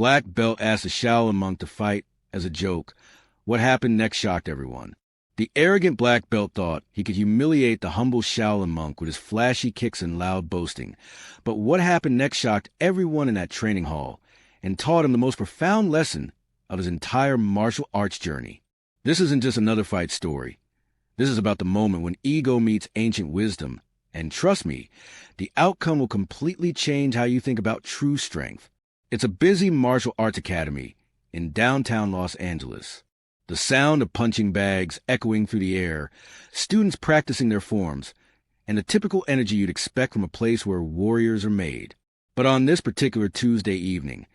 Black Belt asked a Shaolin monk to fight as a joke. What happened next shocked everyone. The arrogant Black Belt thought he could humiliate the humble Shaolin monk with his flashy kicks and loud boasting. But what happened next shocked everyone in that training hall and taught him the most profound lesson of his entire martial arts journey. This isn't just another fight story. This is about the moment when ego meets ancient wisdom. And trust me, the outcome will completely change how you think about true strength. It's a busy martial arts academy in downtown Los Angeles. The sound of punching bags echoing through the air, students practicing their forms, and the typical energy you'd expect from a place where warriors are made. But on this particular Tuesday evening,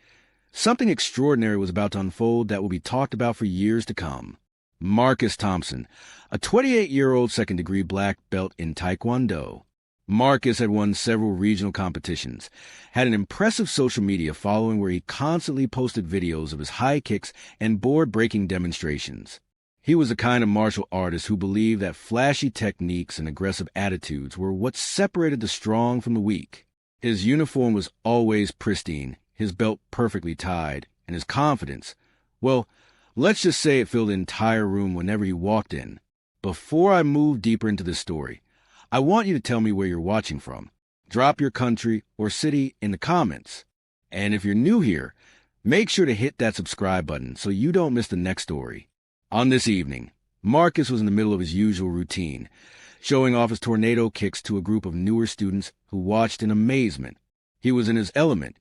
something extraordinary was about to unfold that will be talked about for years to come. Marcus Thompson, a 28-year-old second-degree black belt in Taekwondo. Marcus had won several regional competitions, had an impressive social media following where he constantly posted videos of his high kicks and board-breaking demonstrations. He was the kind of martial artist who believed that flashy techniques and aggressive attitudes were what separated the strong from the weak. His uniform was always pristine, his belt perfectly tied, and his confidence, well, let's just say it filled the entire room whenever he walked in. Before I move deeper into this story, I want you to tell me where you're watching from. Drop your country or city in the comments. And if you're new here, make sure to hit that subscribe button so you don't miss the next story. On this evening, Marcus was in the middle of his usual routine, showing off his tornado kicks to a group of newer students who watched in amazement. He was in his element,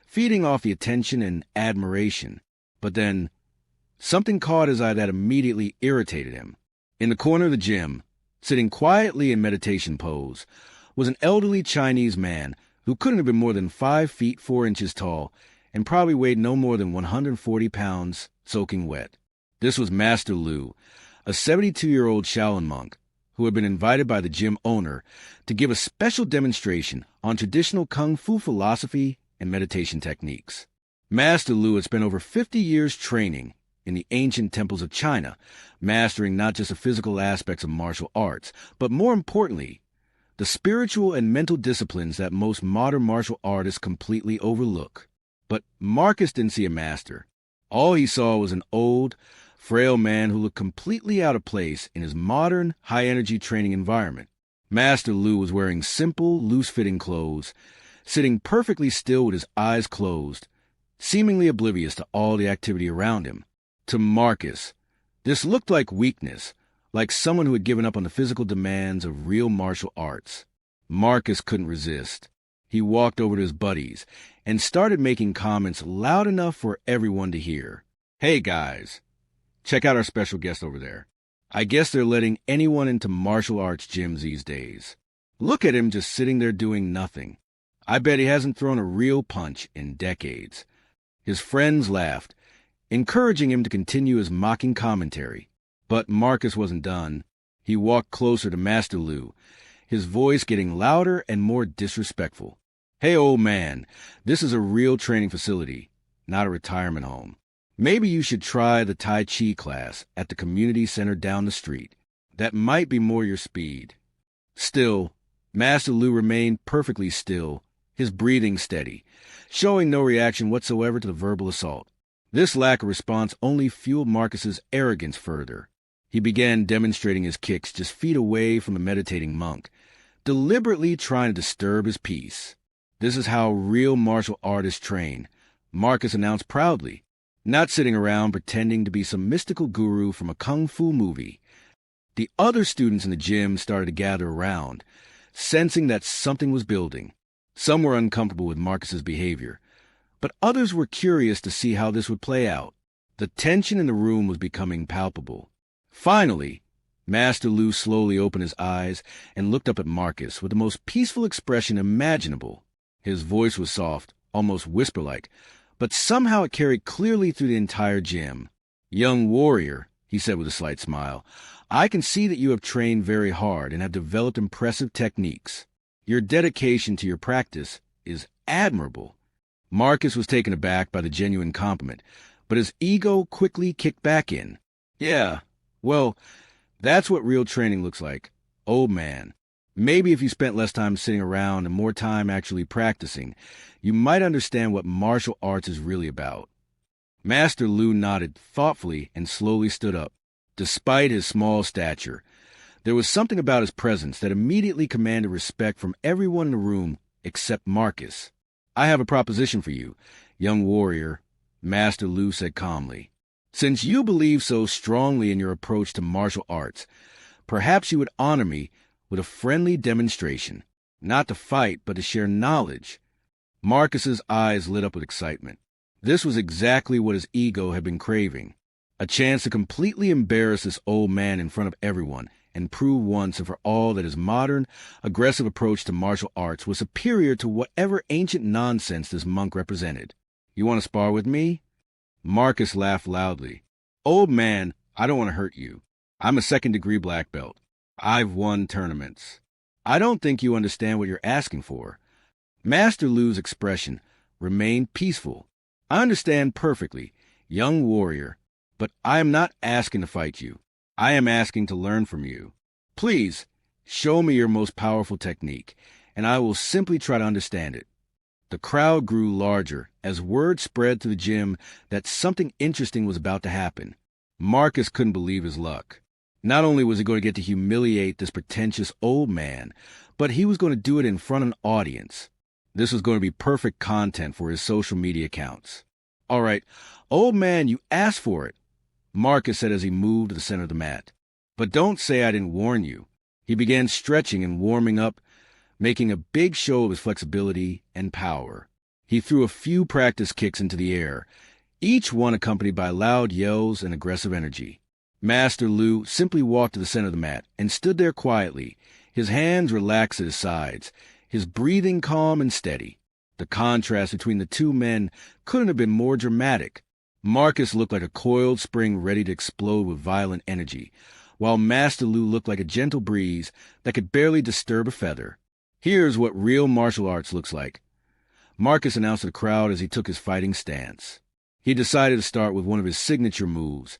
feeding off the attention and admiration. But then, something caught his eye that immediately irritated him. In the corner of the gym, sitting quietly in meditation pose, was an elderly Chinese man who couldn't have been more than 5 feet 4 inches tall and probably weighed no more than 140 pounds, soaking wet. This was Master Lu, a 72-year-old Shaolin monk who had been invited by the gym owner to give a special demonstration on traditional Kung Fu philosophy and meditation techniques. Master Lu had spent over 50 years training in the ancient temples of China, mastering not just the physical aspects of martial arts, but more importantly, the spiritual and mental disciplines that most modern martial artists completely overlook. But Marcus didn't see a master. All he saw was an old, frail man who looked completely out of place in his modern, high-energy training environment. Master Lu was wearing simple, loose-fitting clothes, sitting perfectly still with his eyes closed, seemingly oblivious to all the activity around him. To Marcus, this looked like weakness, like someone who had given up on the physical demands of real martial arts. Marcus couldn't resist. He walked over to his buddies and started making comments loud enough for everyone to hear. "Hey guys, check out our special guest over there. I guess they're letting anyone into martial arts gyms these days. Look at him just sitting there doing nothing. I bet he hasn't thrown a real punch in decades." His friends laughed, encouraging him to continue his mocking commentary. But Marcus wasn't done. He walked closer to Master Lu, his voice getting louder and more disrespectful. "Hey, old man, this is a real training facility, not a retirement home. Maybe you should try the Tai Chi class at the community center down the street. That might be more your speed." Still, Master Lu remained perfectly still, his breathing steady, showing no reaction whatsoever to the verbal assault. This lack of response only fueled Marcus's arrogance further. He began demonstrating his kicks just feet away from the meditating monk, deliberately trying to disturb his peace. "This is how real martial artists train," Marcus announced proudly, not sitting around pretending to be some mystical guru from a kung fu movie. The other students in the gym started to gather around, sensing that something was building. Some were uncomfortable with Marcus's behavior, but others were curious to see how this would play out. The tension in the room was becoming palpable. Finally, Master Lu slowly opened his eyes and looked up at Marcus with the most peaceful expression imaginable. His voice was soft, almost whisper-like, but somehow it carried clearly through the entire gym. "Young warrior," he said with a slight smile, "I can see that you have trained very hard and have developed impressive techniques. Your dedication to your practice is admirable." Marcus was taken aback by the genuine compliment, but his ego quickly kicked back in. "Yeah, well, that's what real training looks like, old man. Maybe if you spent less time sitting around and more time actually practicing, you might understand what martial arts is really about. Master Lu nodded thoughtfully and slowly stood up. Despite his small stature, there was something about his presence that immediately commanded respect from everyone in the room except Marcus. "I have a proposition for you, young warrior," Master Lu said calmly. "Since you believe so strongly in your approach to martial arts, perhaps you would honor me with a friendly demonstration, not to fight, but to share knowledge." Marcus's eyes lit up with excitement. This was exactly what his ego had been craving, a chance to completely embarrass this old man in front of everyone and prove once and for all that his modern, aggressive approach to martial arts was superior to whatever ancient nonsense this monk represented. "You want to spar with me?" Marcus laughed loudly. "Old man, I don't want to hurt you. I'm a second-degree black belt. I've won tournaments. I don't think you understand what you're asking for." Master Lu's expression remained peaceful. "I understand perfectly, young warrior, but I am not asking to fight you. I am asking to learn from you. Please, show me your most powerful technique, and I will simply try to understand it." The crowd grew larger as word spread to the gym that something interesting was about to happen. Marcus couldn't believe his luck. Not only was he going to get to humiliate this pretentious old man, but he was going to do it in front of an audience. This was going to be perfect content for his social media accounts. "All right, old man, you asked for it," Marcus said as he moved to the center of the mat. "But don't say I didn't warn you." He began stretching and warming up, making a big show of his flexibility and power. He threw a few practice kicks into the air, each one accompanied by loud yells and aggressive energy. Master Lu simply walked to the center of the mat and stood there quietly, his hands relaxed at his sides, his breathing calm and steady. The contrast between the two men couldn't have been more dramatic. Marcus looked like a coiled spring ready to explode with violent energy, while Master Lu looked like a gentle breeze that could barely disturb a feather. "Here's what real martial arts looks like," Marcus announced to the crowd as he took his fighting stance. He decided to start with one of his signature moves,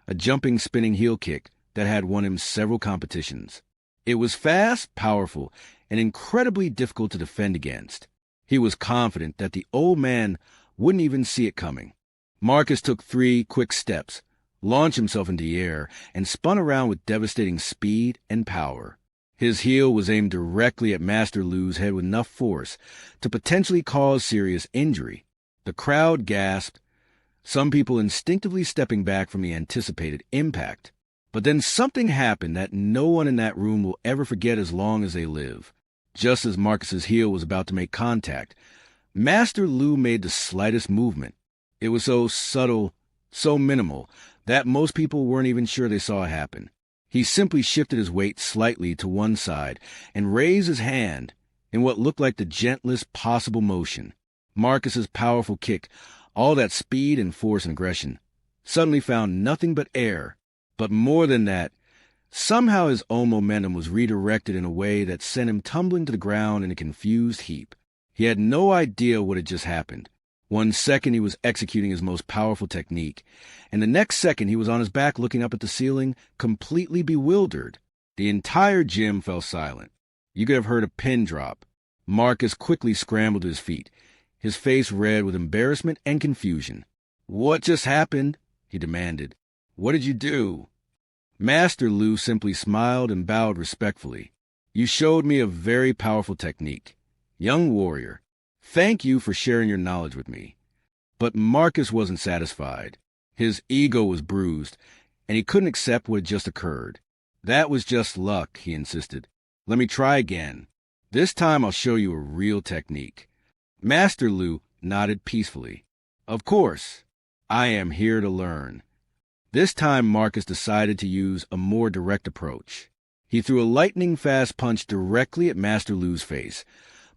a jumping, spinning heel kick that had won him several competitions. It was fast, powerful, and incredibly difficult to defend against. He was confident that the old man wouldn't even see it coming. Marcus took 3 quick steps, launched himself into the air, and spun around with devastating speed and power. His heel was aimed directly at Master Lu's head with enough force to potentially cause serious injury. The crowd gasped, some people instinctively stepping back from the anticipated impact. But then something happened that no one in that room will ever forget as long as they live. Just as Marcus's heel was about to make contact, Master Lu made the slightest movement. It was so subtle, so minimal, that most people weren't even sure they saw it happen. He simply shifted his weight slightly to one side and raised his hand in what looked like the gentlest possible motion. Marcus's powerful kick, all that speed and force and aggression, suddenly found nothing but air. But more than that, somehow his own momentum was redirected in a way that sent him tumbling to the ground in a confused heap. He had no idea what had just happened. One second he was executing his most powerful technique, and the next second he was on his back looking up at the ceiling, completely bewildered. The entire gym fell silent. You could have heard a pin drop. Marcus quickly scrambled to his feet, his face red with embarrassment and confusion. "What just happened?" he demanded. "What did you do?" Master Lu simply smiled and bowed respectfully. "You showed me a very powerful technique. Young warrior, thank you for sharing your knowledge with me." But Marcus wasn't satisfied. His ego was bruised, and he couldn't accept what had just occurred. "That was just luck," he insisted. "Let me try again. This time I'll show you a real technique." Master Lu nodded peacefully. "Of course. I am here to learn." This time Marcus decided to use a more direct approach. He threw a lightning-fast punch directly at Master Lu's face,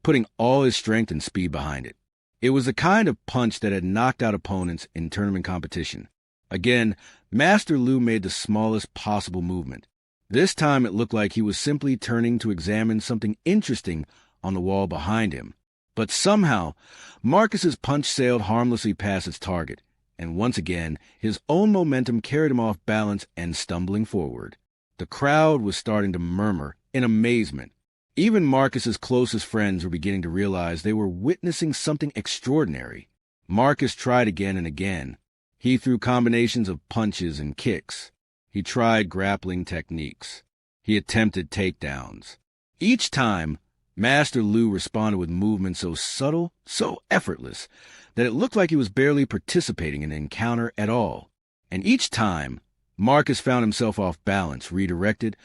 putting all his strength and speed behind it. It was the kind of punch that had knocked out opponents in tournament competition. Again, Master Lu made the smallest possible movement. This time it looked like he was simply turning to examine something interesting on the wall behind him. But somehow, Marcus's punch sailed harmlessly past its target, and once again, his own momentum carried him off balance and stumbling forward. The crowd was starting to murmur in amazement. Even Marcus's closest friends were beginning to realize they were witnessing something extraordinary. Marcus tried again and again. He threw combinations of punches and kicks. He tried grappling techniques. He attempted takedowns. Each time, Master Lu responded with movements so subtle, so effortless, that it looked like he was barely participating in the encounter at all. And each time, Marcus found himself off balance, redirected,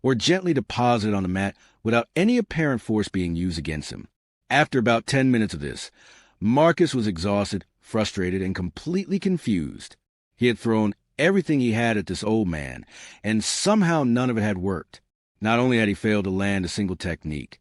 or gently deposited on the mat without any apparent force being used against him. After about 10 minutes of this, Marcus was exhausted, frustrated, and completely confused. He had thrown everything he had at this old man, and somehow none of it had worked. Not only had he failed to land a single technique,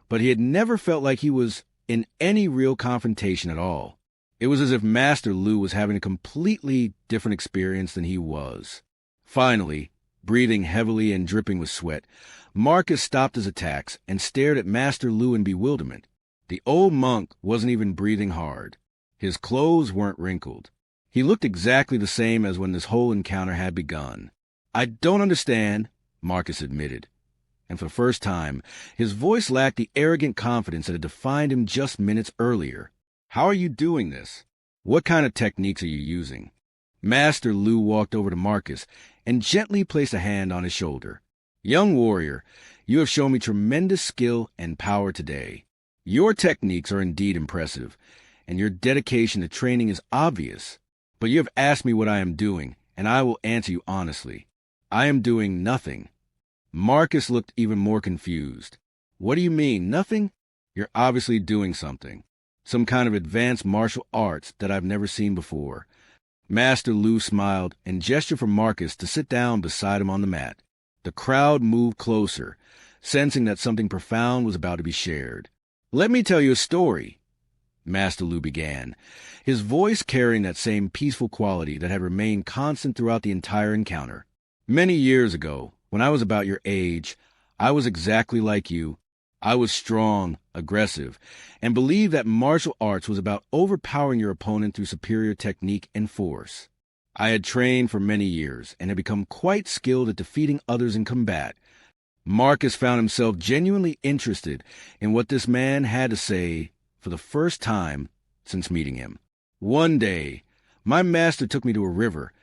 but he had never felt like he was in any real confrontation at all. It was as if Master Lu was having a completely different experience than he was. Finally, breathing heavily and dripping with sweat, Marcus stopped his attacks and stared at Master Lu in bewilderment. The old monk wasn't even breathing hard. His clothes weren't wrinkled. He looked exactly the same as when this whole encounter had begun. "I don't understand," Marcus admitted. And for the first time, his voice lacked the arrogant confidence that had defined him just minutes earlier. "How are you doing this? What kind of techniques are you using?" Master Lu walked over to Marcus and gently placed a hand on his shoulder. "Young warrior, you have shown me tremendous skill and power today. Your techniques are indeed impressive, and your dedication to training is obvious. But you have asked me what I am doing, and I will answer you honestly. I am doing nothing." Marcus looked even more confused. "What do you mean, nothing? You're obviously doing something. Some kind of advanced martial arts that I've never seen before." Master Lu smiled and gestured for Marcus to sit down beside him on the mat. The crowd moved closer, sensing that something profound was about to be shared. "Let me tell you a story," Master Lu began, his voice carrying that same peaceful quality that had remained constant throughout the entire encounter. "Many years ago, when I was about your age, I was exactly like you. I was strong, aggressive, and believed that martial arts was about overpowering your opponent through superior technique and force. I had trained for many years and had become quite skilled at defeating others in combat." Marcus found himself genuinely interested in what this man had to say for the first time since meeting him. "One day, my master took me to a river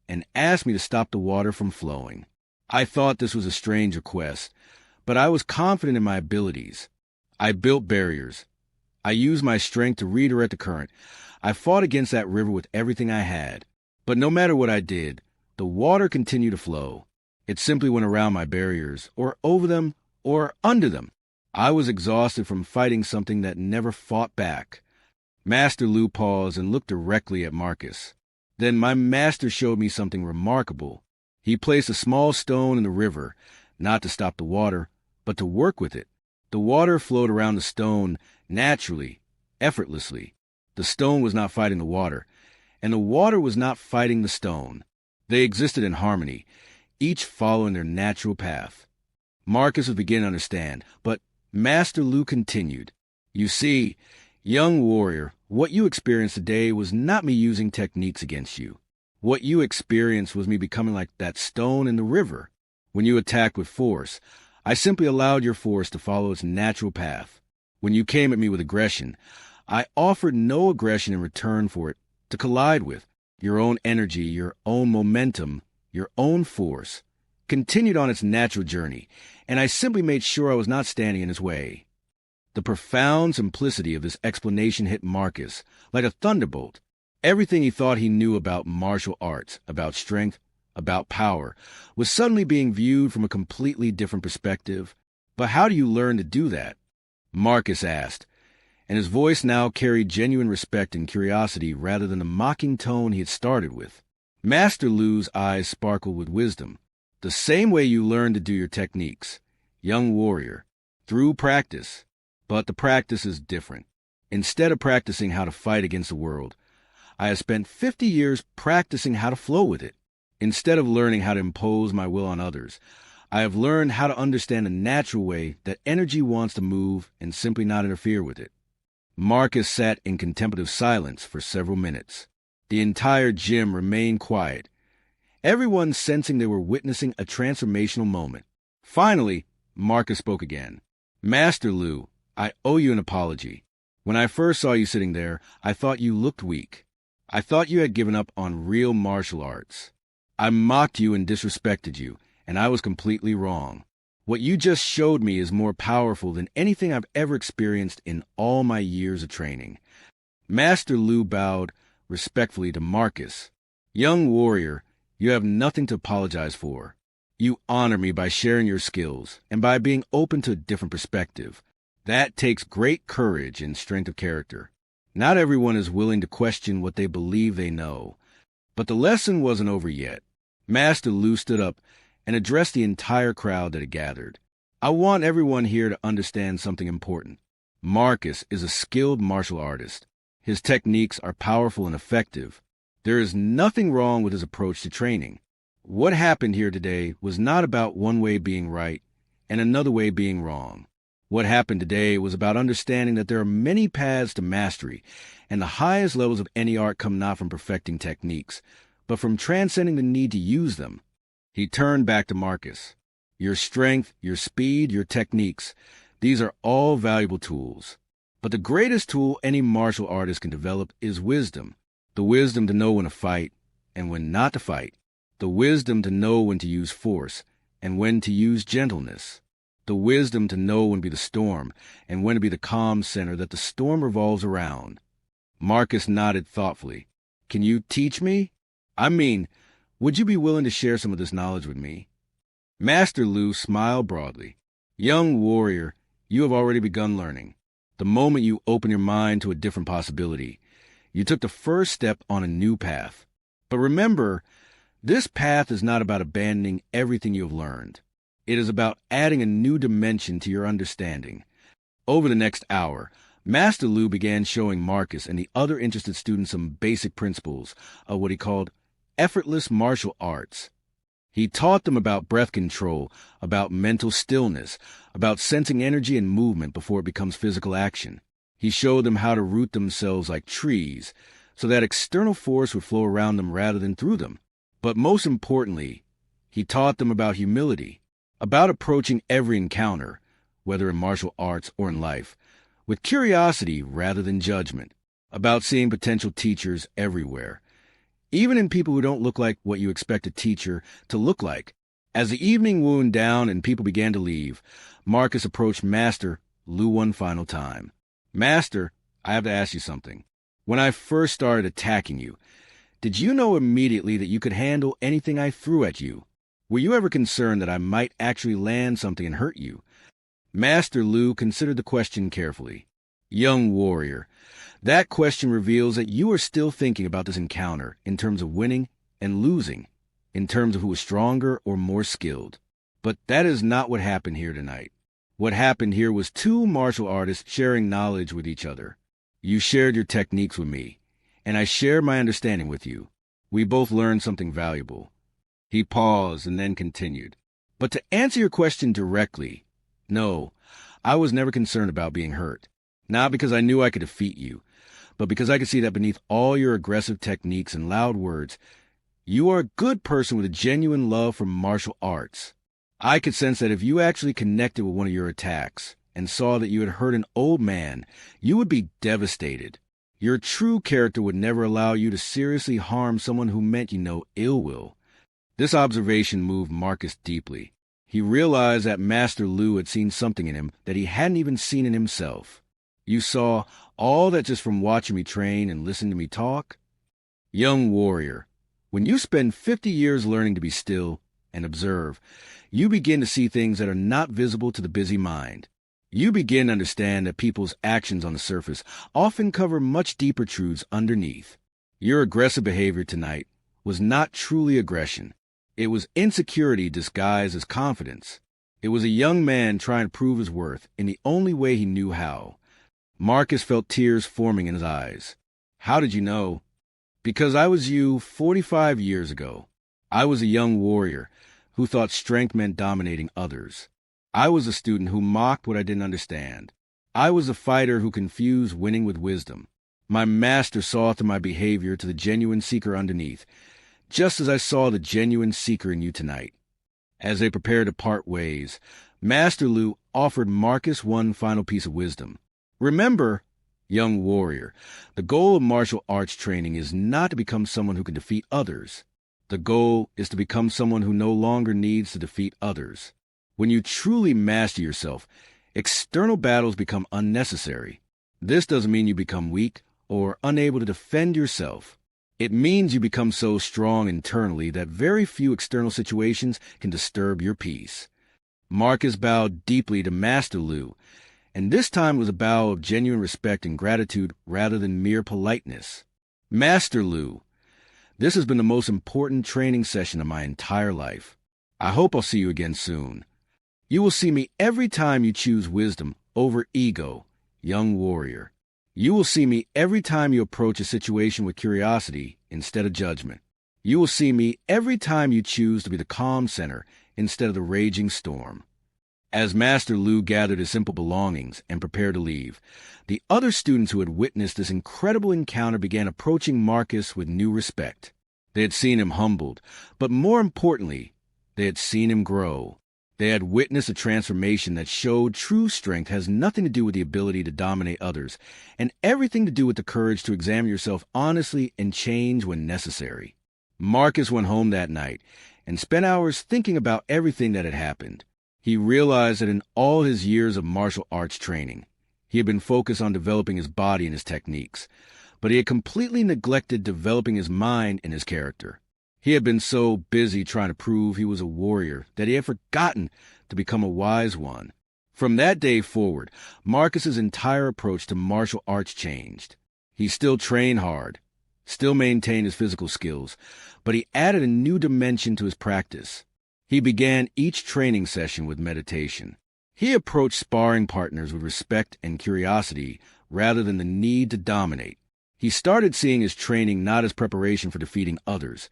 and asked me to stop the water from flowing. I thought this was a strange request, but I was confident in my abilities. I built barriers. I used my strength to redirect the current. I fought against that river with everything I had. But no matter what I did, the water continued to flow. It simply went around my barriers, or over them, or under them. I was exhausted from fighting something that never fought back." Master Lu paused and looked directly at Marcus. "Then my master showed me something remarkable. He placed a small stone in the river, not to stop the water, but to work with it. The water flowed around the stone naturally, effortlessly. The stone was not fighting the water, and the water was not fighting the stone. They existed in harmony, each following their natural path." Marcus was beginning to understand, but Master Lu continued. "You see, young warrior, what you experienced today was not me using techniques against you. What you experienced was me becoming like that stone in the river. When you attacked with force, I simply allowed your force to follow its natural path. When you came at me with aggression, I offered no aggression in return for it to collide with. Your own energy, your own momentum, your own force continued on its natural journey, and I simply made sure I was not standing in its way." The profound simplicity of this explanation hit Marcus like a thunderbolt. Everything he thought he knew about martial arts, about strength, about power, was suddenly being viewed from a completely different perspective. "But how do you learn to do that?" Marcus asked, and his voice now carried genuine respect and curiosity rather than the mocking tone he had started with. Master Lu's eyes sparkled with wisdom. "The same way you learn to do your techniques, young warrior, through practice. But the practice is different. Instead of practicing how to fight against the world, I have spent 50 years practicing how to flow with it. Instead of learning how to impose my will on others, I have learned how to understand the natural way that energy wants to move and simply not interfere with it." Marcus sat in contemplative silence for several minutes. The entire gym remained quiet, everyone sensing they were witnessing a transformational moment. Finally, Marcus spoke again. Master Lu, I owe you an apology. When I first saw you sitting there, I thought you looked weak. I thought you had given up on real martial arts. I mocked you and disrespected you, and I was completely wrong. What you just showed me is more powerful than anything I've ever experienced in all my years of training. Master Lu bowed respectfully to Marcus. Young warrior, you have nothing to apologize for. You honor me by sharing your skills and by being open to a different perspective. That takes great courage and strength of character. Not everyone is willing to question what they believe they know. But the lesson wasn't over yet. Master Lu stood up and addressed the entire crowd that had gathered. I want everyone here to understand something important. Marcus is a skilled martial artist. His techniques are powerful and effective. There is nothing wrong with his approach to training. What happened here today was not about one way being right and another way being wrong. What happened today was about understanding that there are many paths to mastery, and the highest levels of any art come not from perfecting techniques, but from transcending the need to use them. He turned back to Marcus. Your strength, your speed, your techniques, these are all valuable tools. But the greatest tool any martial artist can develop is wisdom. The wisdom to know when to fight and when not to fight. The wisdom to know when to use force and when to use gentleness. The wisdom to know when to be the storm and when to be the calm center that the storm revolves around. Marcus nodded thoughtfully. Can you teach me? I mean, would you be willing to share some of this knowledge with me? Master Lu smiled broadly. Young warrior, you have already begun learning. The moment you open your mind to a different possibility, you took the first step on a new path. But remember, this path is not about abandoning everything you have learned. It is about adding a new dimension to your understanding. Over the next hour, Master Lu began showing Marcus and the other interested students some basic principles of what he called effortless martial arts. He taught them about breath control, about mental stillness, about sensing energy and movement before it becomes physical action. He showed them how to root themselves like trees, so that external force would flow around them rather than through them. But most importantly, he taught them about humility, about approaching every encounter, whether in martial arts or in life, with curiosity rather than judgment, about seeing potential teachers everywhere, even in people who don't look like what you expect a teacher to look like. As the evening wound down and people began to leave, Marcus approached Master Lu one final time. Master, I have to ask you something. When I first started attacking you, did you know immediately that you could handle anything I threw at you? Were you ever concerned that I might actually land something and hurt you? Master Lu considered the question carefully. Young warrior, that question reveals that you are still thinking about this encounter in terms of winning and losing, in terms of who is stronger or more skilled. But that is not what happened here tonight. What happened here was two martial artists sharing knowledge with each other. You shared your techniques with me, and I shared my understanding with you. We both learned something valuable. He paused and then continued. But to answer your question directly, no, I was never concerned about being hurt. Not because I knew I could defeat you, but because I could see that beneath all your aggressive techniques and loud words, you are a good person with a genuine love for martial arts. I could sense that if you actually connected with one of your attacks and saw that you had hurt an old man, you would be devastated. Your true character would never allow you to seriously harm someone who meant you no ill will. This observation moved Marcus deeply. He realized that Master Lu had seen something in him that he hadn't even seen in himself. You saw all that just from watching me train and listening to me talk? Young warrior, when you spend 50 years learning to be still and observe, you begin to see things that are not visible to the busy mind. You begin to understand that people's actions on the surface often cover much deeper truths underneath. Your aggressive behavior tonight was not truly aggression. It was insecurity disguised as confidence. It was a young man trying to prove his worth in the only way he knew how. Marcus felt tears forming in his eyes. How did you know? Because I was you 45 years ago. I was a young warrior who thought strength meant dominating others. I was a student who mocked what I didn't understand. I was a fighter who confused winning with wisdom. My master saw through my behavior to the genuine seeker underneath, just as I saw the genuine seeker in you tonight. As they prepared to part ways, Master Lu offered Marcus one final piece of wisdom. Remember, young warrior, the goal of martial arts training is not to become someone who can defeat others. The goal is to become someone who no longer needs to defeat others. When you truly master yourself, external battles become unnecessary. This doesn't mean you become weak or unable to defend yourself. It means you become so strong internally that very few external situations can disturb your peace. Marcus bowed deeply to Master Lu, and this time was a bow of genuine respect and gratitude rather than mere politeness. Master Lu, this has been the most important training session of my entire life. I hope I'll see you again soon. You will see me every time you choose wisdom over ego, young warrior. You will see me every time you approach a situation with curiosity instead of judgment. You will see me every time you choose to be the calm center instead of the raging storm. As Master Lu gathered his simple belongings and prepared to leave, the other students who had witnessed this incredible encounter began approaching Marcus with new respect. They had seen him humbled, but more importantly, they had seen him grow. They had witnessed a transformation that showed true strength has nothing to do with the ability to dominate others, and everything to do with the courage to examine yourself honestly and change when necessary. Marcus went home that night and spent hours thinking about everything that had happened. He realized that in all his years of martial arts training, he had been focused on developing his body and his techniques, but he had completely neglected developing his mind and his character. He had been so busy trying to prove he was a warrior that he had forgotten to become a wise one. From that day forward, Marcus's entire approach to martial arts changed. He still trained hard, still maintained his physical skills, but he added a new dimension to his practice. He began each training session with meditation. He approached sparring partners with respect and curiosity rather than the need to dominate. He started seeing his training not as preparation for defeating others,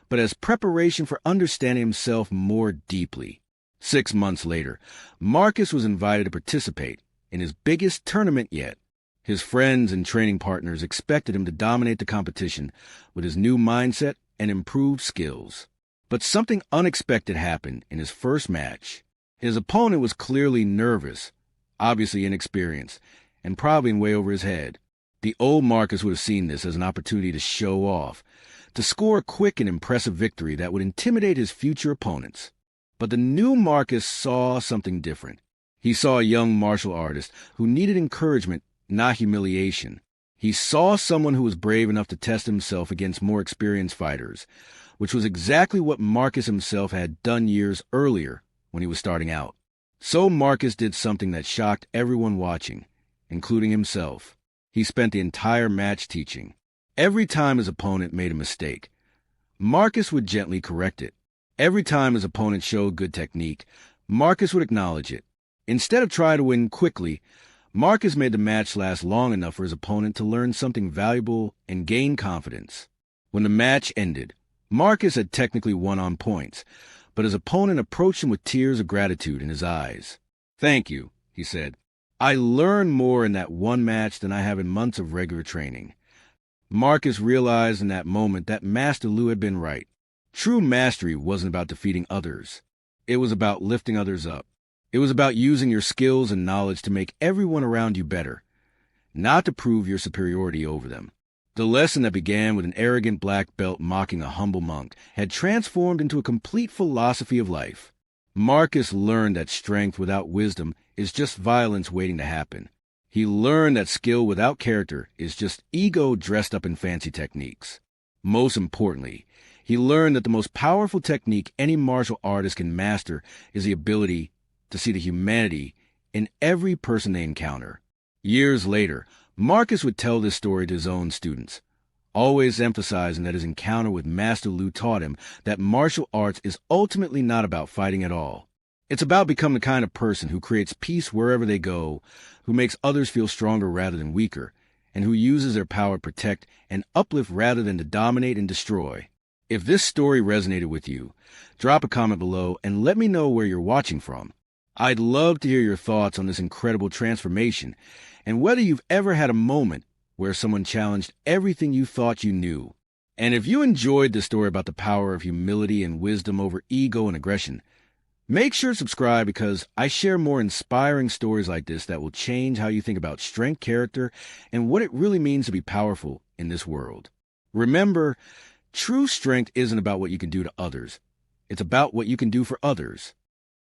but as preparation for understanding himself more deeply. 6 months later, Marcus was invited to participate in his biggest tournament yet. His friends and training partners expected him to dominate the competition with his new mindset and improved skills. But something unexpected happened in his first match. His opponent was clearly nervous, obviously inexperienced, and probably way over his head. The old Marcus would have seen this as an opportunity to show off, to score a quick and impressive victory that would intimidate his future opponents. But the new Marcus saw something different. He saw a young martial artist who needed encouragement, not humiliation. He saw someone who was brave enough to test himself against more experienced fighters, which was exactly what Marcus himself had done years earlier when he was starting out. So Marcus did something that shocked everyone watching, including himself. He spent the entire match teaching. Every time his opponent made a mistake, Marcus would gently correct it. Every time his opponent showed good technique, Marcus would acknowledge it. Instead of trying to win quickly, Marcus made the match last long enough for his opponent to learn something valuable and gain confidence. When the match ended, Marcus had technically won on points, but his opponent approached him with tears of gratitude in his eyes. "Thank you," he said. "I learned more in that one match than I have in months of regular training." Marcus realized in that moment that Master Lu had been right. True mastery wasn't about defeating others. It was about lifting others up. It was about using your skills and knowledge to make everyone around you better, not to prove your superiority over them. The lesson that began with an arrogant black belt mocking a humble monk had transformed into a complete philosophy of life. Marcus learned that strength without wisdom is just violence waiting to happen. He learned that skill without character is just ego dressed up in fancy techniques. Most importantly, he learned that the most powerful technique any martial artist can master is the ability to see the humanity in every person they encounter. Years later, Marcus would tell this story to his own students, always emphasizing that his encounter with Master Lu taught him that martial arts is ultimately not about fighting at all. It's about becoming the kind of person who creates peace wherever they go, who makes others feel stronger rather than weaker, and who uses their power to protect and uplift rather than to dominate and destroy. If this story resonated with you, drop a comment below and let me know where you're watching from. I'd love to hear your thoughts on this incredible transformation and whether you've ever had a moment where someone challenged everything you thought you knew. And if you enjoyed this story about the power of humility and wisdom over ego and aggression, Make sure to subscribe because I share more inspiring stories like this that will change how you think about strength, character, and what it really means to be powerful in this world. Remember, true strength isn't about what you can do to others. It's about what you can do for others.